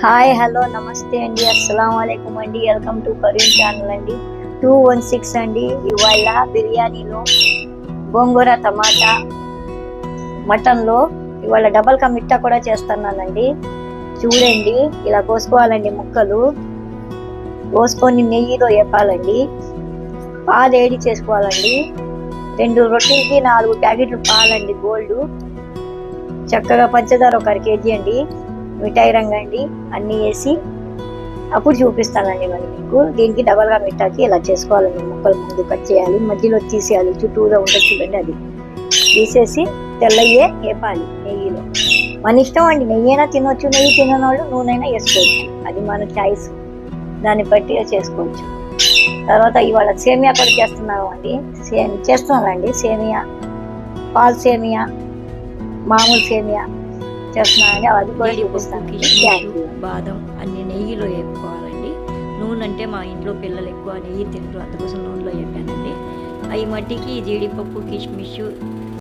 Hi hello నమస్తే అండి, అస్సలం వాలేకుమ్ అండి. వెల్కమ్ టు కరీం ఛానల్ అండి. 216 అండి. ఇవాళ బిర్యానీలో గోంగూర టమాటా మటన్లో ఇవాళ డబల్ కా మిట్టా కూడా చేస్తున్నానండి. చూడండి, ఇలా కోసుకోవాలండి. ముక్కలు కోసుకొని నెయ్యిలో వేపాలండి. పాలు ఏడి చేసుకోవాలండి. 2 రొట్టెలకి 4 ప్యాకెట్లు పాలండి. గోల్డ్ చక్కగా పంచదార 1 కేజీ అండి. మిఠాయి రంగు అండి. అన్నీ వేసి అప్పుడు చూపిస్తానండి మరి మీకు. దీనికి డబల్గా మిఠాకి ఇలా చేసుకోవాలండి. ముక్కలు ముందు కట్ చేయాలి, మధ్యలో తీసేయాలి, చుట్టూగా ఉంటుంది చూడండి, అది తీసేసి తెల్లయ్యే వేపాలి నెయ్యిలో. మన ఇష్టం అండి, నెయ్యైనా తినొచ్చు, నెయ్యి తినని వాళ్ళు నూనెైనా వేసుకోవచ్చు, అది మన చాయిస్, దాన్ని బట్టి చేసుకోవచ్చు. తర్వాత ఇవాళ సేమియా కూడా చేస్తున్నాము అండి. చేస్తున్నానండి సేమియా, పాల్ సేమియా, మామూలు సేమియా చేస్తున్నానండి. అది కూడా చూపిస్తాను. బాదం అన్ని నెయ్యిలో వేపుకోవాలండి. నూనె అంటే మా ఇంట్లో పిల్లలు ఎక్కువ నెయ్యి తినరు, అందుకోసం నూనెలో వేపానండి. అవి మట్టికి జీడిపప్పు, కిష్మిష్,